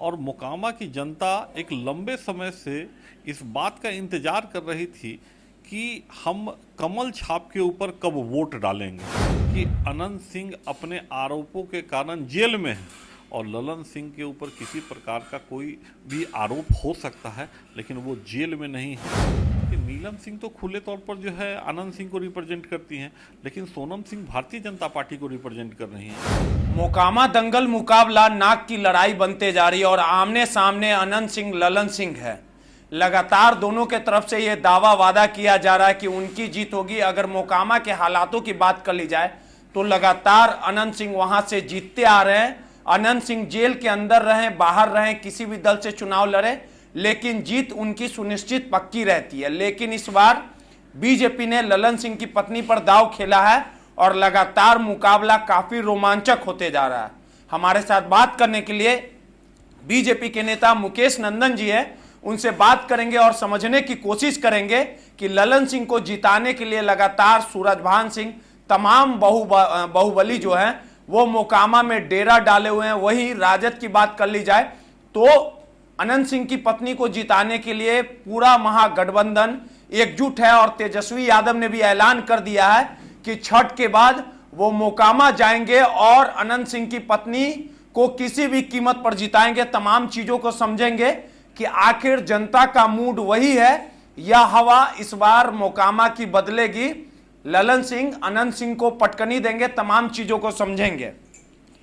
और मोकामा की जनता एक लंबे समय से इस बात का इंतजार कर रही थी कि हम कमल छाप के ऊपर कब वोट डालेंगे, कि अनंत सिंह अपने आरोपों के कारण जेल में है और ललन सिंह के ऊपर किसी प्रकार का कोई भी आरोप हो सकता है लेकिन वो जेल में नहीं है। कि नीलम सिंह तो खुले तौर पर जो है अनंत सिंह को रिप्रेजेंट करती हैं, लेकिन सोनम सिंह भारतीय जनता पार्टी को रिप्रेजेंट कर रही हैं। मोकामा दंगल मुकाबला नाक की लड़ाई बनते जा रही है और आमने सामने अनंत सिंह ललन सिंह है। लगातार दोनों के तरफ से यह दावा वादा किया जा रहा है कि उनकी जीत होगी। अगर मोकामा के हालातों की बात कर ली जाए तो लगातार अनंत सिंह वहां से जीतते आ रहे हैं। अनंत सिंह जेल के अंदर रहें बाहर रहें किसी भी दल से चुनाव लड़े, लेकिन जीत उनकी सुनिश्चित पक्की रहती है। लेकिन इस बार बीजेपी ने ललन सिंह की पत्नी पर दांव खेला है और लगातार मुकाबला काफी रोमांचक होते जा रहा है। हमारे साथ बात करने के लिए बीजेपी के नेता मुकेश नंदन जी हैं, उनसे बात करेंगे और समझने की कोशिश करेंगे कि ललन सिंह को जिताने के लिए लगातार सूरजभान सिंह तमाम बाहुबली जो हैं वो मोकामा में डेरा डाले हुए हैं। वही राजद की बात कर ली जाए तो अनंत सिंह की पत्नी को जिताने के लिए पूरा महागठबंधन एकजुट है और तेजस्वी यादव ने भी ऐलान कर दिया है कि छठ के बाद वो मोकामा जाएंगे और अनंत सिंह की पत्नी को किसी भी कीमत पर जिताएंगे। तमाम चीजों को समझेंगे कि आखिर जनता का मूड वही है या हवा इस बार मोकामा की बदलेगी, ललन सिंह अनंत सिंह को पटकनी देंगे। तमाम चीजों को समझेंगे।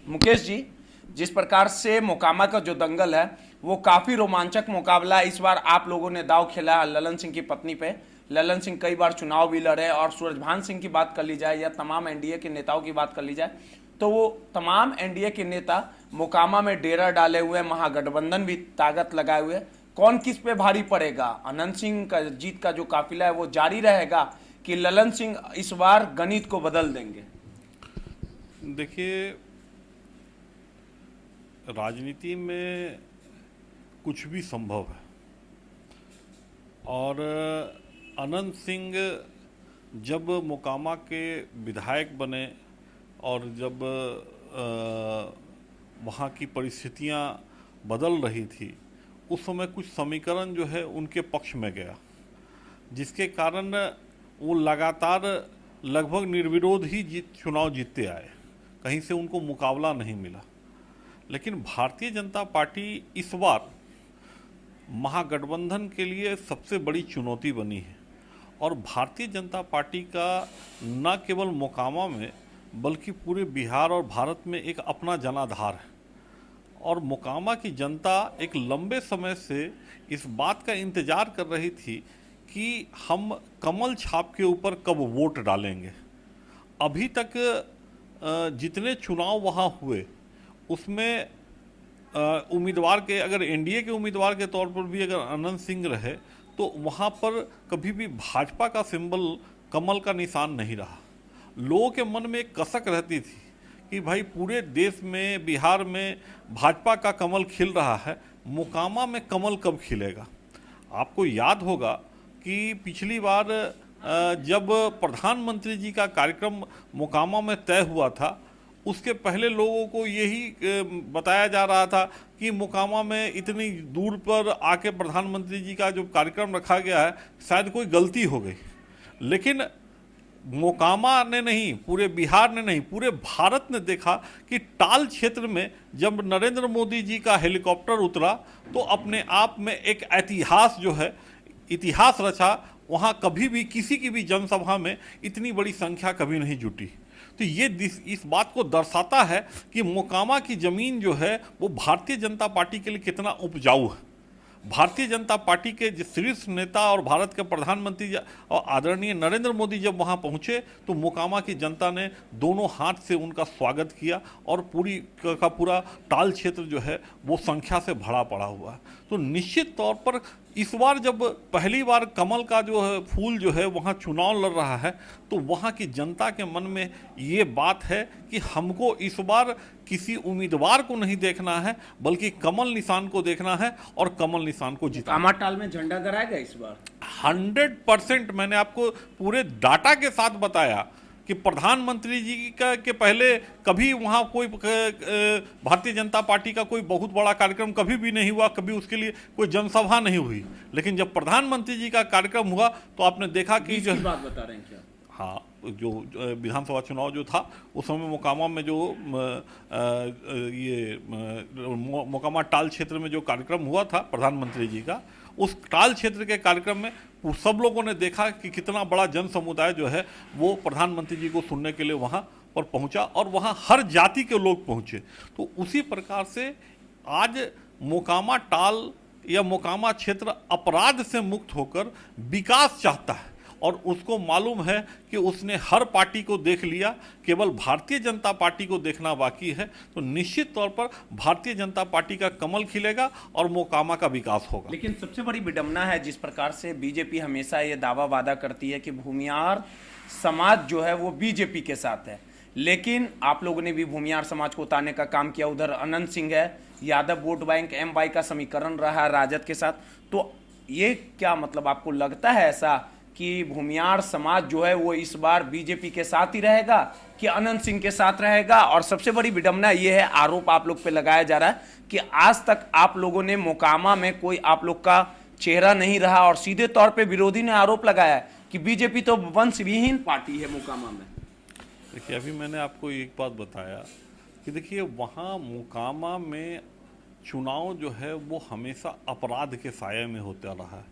मुकेश जी, जिस प्रकार से मोकामा का जो दंगल है वो काफी रोमांचक मुकाबला है। इस बार आप लोगों ने दांव खेला है ललन सिंह की पत्नी पे। ललन सिंह कई बार चुनाव भी लड़े और सूरजभान सिंह की बात कर ली जाए या तमाम एनडीए के नेताओं की बात कर ली जाए तो वो तमाम एनडीए के नेता मोकामा में डेरा डाले हुए, महागठबंधन भी ताकत लगाए हुए। कौन किस पे भारी पड़ेगा? अनंत सिंह का जीत का जो काफिला है वो जारी रहेगा कि ललन सिंह इस बार गणित को बदल देंगे? देखिए, राजनीति में कुछ भी संभव है और अनंत सिंह जब मोकामा के विधायक बने और जब वहाँ की परिस्थितियाँ बदल रही थी उस समय कुछ समीकरण जो है उनके पक्ष में गया, जिसके कारण वो लगातार लगभग निर्विरोध ही चुनाव जीतते आए, कहीं से उनको मुकाबला नहीं मिला। लेकिन भारतीय जनता पार्टी इस बार महागठबंधन के लिए सबसे बड़ी चुनौती बनी है और भारतीय जनता पार्टी का न केवल मोकामा में बल्कि पूरे बिहार और भारत में एक अपना जनाधार है और मोकामा की जनता एक लंबे समय से इस बात का इंतजार कर रही थी कि हम कमल छाप के ऊपर कब वोट डालेंगे। अभी तक जितने चुनाव वहाँ हुए उसमें उम्मीदवार के, अगर एनडीए के उम्मीदवार के तौर पर भी अगर अनंत सिंह रहे तो वहाँ पर कभी भी भाजपा का सिंबल कमल का निशान नहीं रहा। लोगों के मन में एक कसक रहती थी कि भाई पूरे देश में, बिहार में भाजपा का कमल खिल रहा है, मोकामा में कमल कब खिलेगा। आपको याद होगा कि पिछली बार जब प्रधानमंत्री जी का कार्यक्रम मोकामा में तय हुआ था उसके पहले लोगों को यही बताया जा रहा था कि मोकामा में इतनी दूर पर आके प्रधानमंत्री जी का जो कार्यक्रम रखा गया है शायद कोई गलती हो गई। लेकिन मोकामा ने नहीं, पूरे बिहार ने नहीं, पूरे भारत ने देखा कि टाल क्षेत्र में जब नरेंद्र मोदी जी का हेलीकॉप्टर उतरा तो अपने आप में एक इतिहास जो है, इतिहास रचा। वहाँ कभी भी किसी की भी जनसभा में इतनी बड़ी संख्या कभी नहीं जुटी। तो ये इस बात को दर्शाता है कि मोकामा की ज़मीन जो है वो भारतीय जनता पार्टी के लिए कितना उपजाऊ है। भारतीय जनता पार्टी के शीर्ष नेता और भारत के प्रधानमंत्री और आदरणीय नरेंद्र मोदी जब वहां पहुंचे तो मोकामा की जनता ने दोनों हाथ से उनका स्वागत किया और पूरी का पूरा टाल क्षेत्र जो है वो संख्या से भरा पड़ा हुआ है। तो निश्चित तौर पर इस बार जब पहली बार कमल का जो है फूल जो है वहाँ चुनाव लड़ रहा है तो वहाँ की जनता के मन में ये बात है कि हमको इस बार किसी उम्मीदवार को नहीं देखना है बल्कि कमल निशान को देखना है और कमल निशान को जिताना। कामाटाल में झंडा गड़ाएगा इस बार 100%। मैंने आपको पूरे डाटा के साथ बताया कि प्रधानमंत्री जी का के पहले कभी वहाँ कोई भारतीय जनता पार्टी का कोई बहुत बड़ा कार्यक्रम कभी भी नहीं हुआ, कभी उसके लिए कोई जनसभा नहीं हुई। लेकिन जब प्रधानमंत्री जी का कार्यक्रम हुआ तो आपने देखा कि जो बात बता रहे हैं क्या? हाँ, जो विधानसभा चुनाव जो था उस समय मोकामा में जो मोकामा टाल क्षेत्र में जो कार्यक्रम हुआ था प्रधानमंत्री जी का, उस टाल क्षेत्र के कार्यक्रम में वो सब लोगों ने देखा कि कितना बड़ा जन समुदाय जो है वो प्रधानमंत्री जी को सुनने के लिए वहाँ पर पहुँचा और वहाँ हर जाति के लोग पहुँचे। तो उसी प्रकार से आज मोकामा टाल या मोकामा क्षेत्र अपराध से मुक्त होकर विकास चाहता है और उसको मालूम है कि उसने हर पार्टी को देख लिया, केवल भारतीय जनता पार्टी को देखना बाकी है। तो निश्चित तौर पर भारतीय जनता पार्टी का कमल खिलेगा और मोकामा का विकास होगा। लेकिन सबसे बड़ी विडंबना है जिस प्रकार से बीजेपी हमेशा ये दावा वादा करती है कि भूमियार समाज जो है वो बीजेपी के साथ है, लेकिन आप लोगों ने भी भूमियार समाज को उतारने का काम किया। उधर अनंत सिंह है, Yadav vote bank M Y का समीकरण रहा राजद के साथ। तो ये क्या मतलब आपको लगता है ऐसा कि भूमियार समाज जो है वो इस बार बीजेपी के साथ ही रहेगा कि अनंत सिंह के साथ रहेगा? और सबसे बड़ी विडंबना ये है, आरोप आप लोग पे लगाया जा रहा है कि आज तक आप लोगों ने मोकामा में कोई आप लोग का चेहरा नहीं रहा और सीधे तौर पे विरोधी ने आरोप लगाया है कि बीजेपी तो वंशविहीन पार्टी है मोकामा में। देखिए, अभी मैंने आपको एक बात बताया कि देखिए वहाँ मोकामा में चुनाव जो है वो हमेशा अपराध के साये में होता रहा है।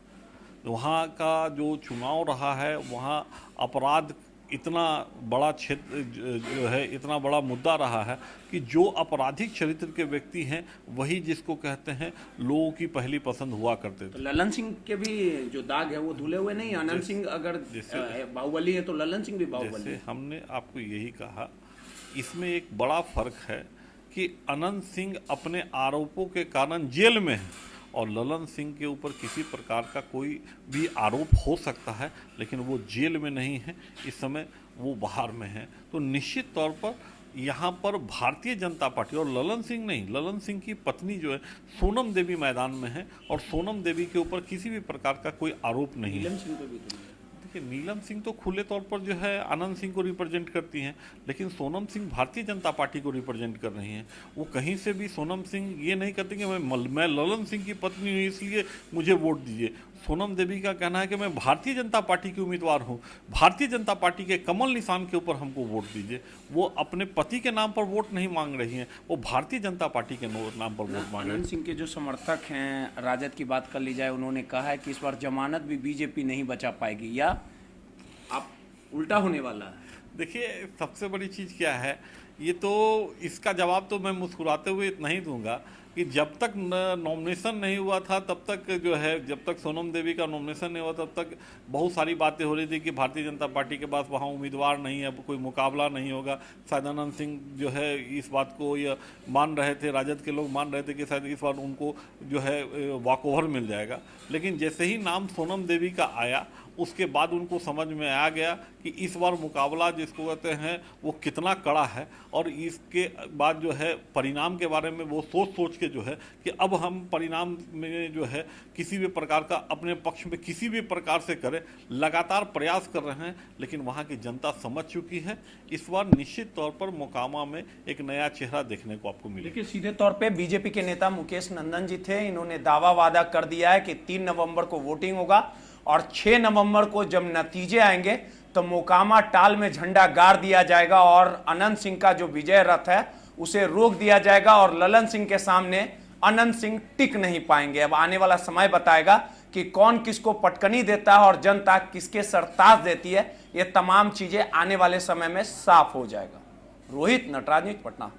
वहाँ का जो चुनाव रहा है वहाँ अपराध इतना बड़ा क्षेत्र जो है, इतना बड़ा मुद्दा रहा है कि जो आपराधिक चरित्र के व्यक्ति हैं वही जिसको कहते हैं लोगों की पहली पसंद हुआ करते थे। तो ललन सिंह के भी जो दाग है वो धुले हुए नहीं। अनंत सिंह अगर बाहुबली है तो ललन सिंह भी बाहुबली है। हमने आपको यही कहा, इसमें एक बड़ा फर्क है कि अनंत सिंह अपने आरोपों के कारण जेल में है और ललन सिंह के ऊपर किसी प्रकार का कोई भी आरोप हो सकता है, लेकिन वो जेल में नहीं है, इस समय वो बाहर में है। तो निश्चित तौर पर यहाँ पर भारतीय जनता पार्टी और ललन सिंह नहीं, ललन सिंह की पत्नी जो है सोनम देवी मैदान में है और सोनम देवी के ऊपर किसी भी प्रकार का कोई आरोप नहीं है। देखिए, नीलम सिंह तो खुले तौर पर जो है आनंद सिंह को रिप्रेजेंट करती हैं, लेकिन सोनम सिंह भारतीय जनता पार्टी को रिप्रेजेंट कर रही हैं। वो कहीं से भी सोनम सिंह ये नहीं कहती कि मैं ललन सिंह की पत्नी हूँ इसलिए मुझे वोट दीजिए। सोनम देवी का कहना है कि मैं भारतीय जनता पार्टी की उम्मीदवार हूँ, भारतीय जनता पार्टी के कमल निशान के ऊपर हमको वोट दीजिए। वो अपने पति के नाम पर वोट नहीं मांग रही हैं, वो भारतीय जनता पार्टी के नाम पर वोट मांग रही हैं। अनंत सिंह के जो समर्थक हैं, राजद की बात कर ली जाए, उन्होंने कहा है कि इस बार जमानत भी बीजेपी नहीं बचा पाएगी, या आप उल्टा होने वाला है? देखिए, सबसे बड़ी चीज़ क्या है, ये तो इसका जवाब तो मैं मुस्कुराते हुए इतना ही दूंगा कि जब तक नॉमिनेशन नहीं हुआ था तब तक जो है, जब तक सोनम देवी का नॉमिनेशन नहीं हुआ तब तक बहुत सारी बातें हो रही थी कि भारतीय जनता पार्टी के पास वहाँ उम्मीदवार नहीं है, कोई मुकाबला नहीं होगा। शायद अनंत सिंह जो है इस बात को ये मान रहे थे, राजद के लोग मान रहे थे कि शायद इस बार उनको जो है वॉकओवर मिल जाएगा। लेकिन जैसे ही नाम सोनम देवी का आया उसके बाद उनको समझ में आ गया कि इस बार मुकाबला जिसको कहते हैं वो कितना कड़ा है, और इसके बाद जो है परिणाम के बारे में वो सोच के जो है कि अब हम परिणाम में जो है किसी भी प्रकार का अपने पक्ष में किसी भी प्रकार से करें, लगातार प्रयास कर रहे हैं। लेकिन वहाँ की जनता समझ चुकी है, इस बार निश्चित तौर पर मोकामा में एक नया चेहरा देखने को आपको मिलेगा। देखिए, सीधे तौर पे बीजेपी के नेता मुकेश नंदन जी थे, इन्होंने दावा वादा कर दिया है कि 3 नवंबर को वोटिंग होगा और 6 नवंबर को जब नतीजे आएंगे तो मोकामा टाल में झंडा गाड़ दिया जाएगा और अनंत सिंह का जो विजय रथ है उसे रोक दिया जाएगा और ललन सिंह के सामने अनंत सिंह टिक नहीं पाएंगे। अब आने वाला समय बताएगा कि कौन किसको पटकनी देता है और जनता किसके सरताज देती है। ये तमाम चीजें आने वाले समय में साफ हो जाएगा। रोहित, नटराज न्यूज़, पटना।